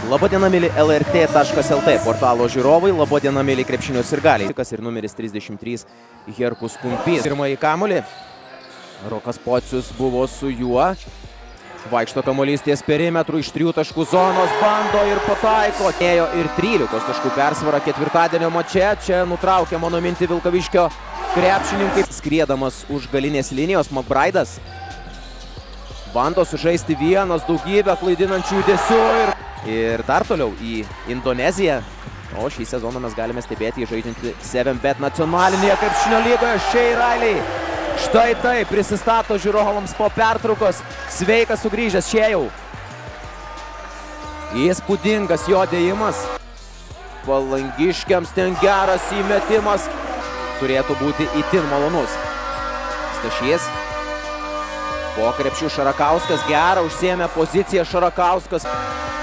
Labadiena, mėly LRT.lt portalo žiūrovai, labadiena, mėly krepšinio sirgaliai. Ir numeris 33 Herkus Kumpys. Pirmąjį kamuolį. Rokas Pocius buvo su juo. Vaikšto kamuolys ties perimetru iš 3 taškų zonos, bando ir pataiko. Ėjo ir 13 taškų persvara ketvirtadienio mače. Čia nutraukė mano mintį Vilkaviškio krepšininkai. Skriedamas už galinės linijos, McBride'as bando sužaisti vienas, daugybę klaidinančių judesių ir dar toliau į Indoneziją. O šį sezoną mes galime stebėti žaidžiantį 7Bet nacionalinėje krepšinio lygoje. Shea Riley. Štai tai prisistato žiūrovams po pertraukos. Sveikas sugrįžęs Shea. Įspūdingas jo dėjimas. Palangiškiams ten geras įmetimas. Turėtų būti itin malonus. Stašys. Po krepšių Šarakauskas gerą užsiėmė poziciją. Šarakauskas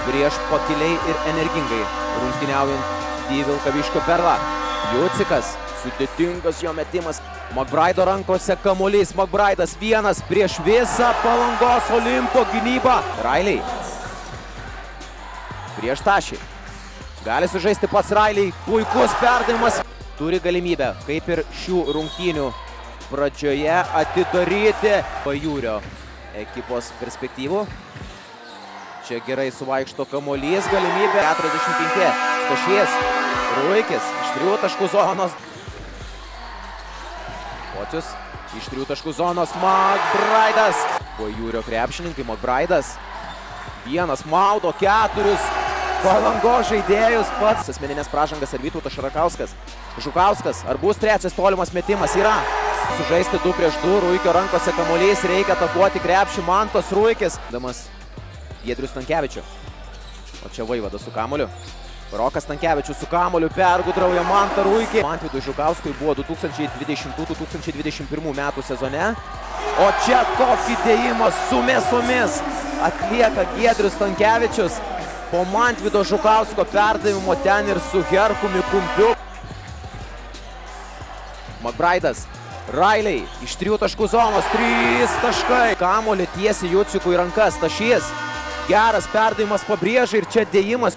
prieš pakiliai ir energingai rungtyniaujant į Vilkaviškio perlą. Jucikas, sudėtingas jo metimas. McBride'o rankose kamuolys. McBride'as vienas prieš visą Palangos Olimpo gynybą. Riley prieš Tašį. Gali sužaisti pats Riley. Puikus perdavimas. Turi galimybę, kaip ir šių rungtynių pradžioje, atidaryti Pajūrio ekipos perspektyvų. Čia gerai suvaikšto kamuolys, galimybė 45. Stašys, Ruikis iš 3 taškų zonos. Pocius iš 3 taškų zonos. McBride'as. Pajūrio krepšininkai. McBride'as. Vienas maudo 4 Palangos žaidėjus pats. Asmeninės pražangas ir Vytautas Šarakauskas. Žukauskas. Ar bus trečias tolimas metimas? Yra. Sužaisti 2 prieš 2. Ruikio rankose kamuolys. Reikia atakuoti krepšį. Mantas Ruikis. Damas Giedrius Stankevičių. O čia Vaivadas su kamuoliu. Rokas Stankevičius su kamuoliu pergudrauja Mantą Ruikį. Mantvydui Žukauskui buvo 2020-2021 metų sezone. O čia kokį dėjimą su mėsomis atlieka Giedrius Stankevičius. Po Mantvydo Žukausko perdavimo ten ir su Herkumi Kumpiu. McBride'as. Riley iš 3 taškų zonos. 3 taškai. Kamuolį tiesiai Jucikui į rankas. Tašys. Geras perdavimas pabrėža ir čia dėjimas.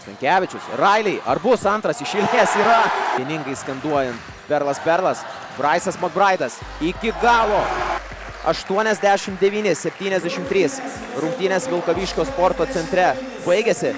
Stankevičius. Riley. Ar bus antras iš eilės? Yra. Vieningai skanduojant. Perlas. Bryce'as McBride'as. Iki galo. 89-73. Rungtynės Vilkaviškio sporto centre baigėsi.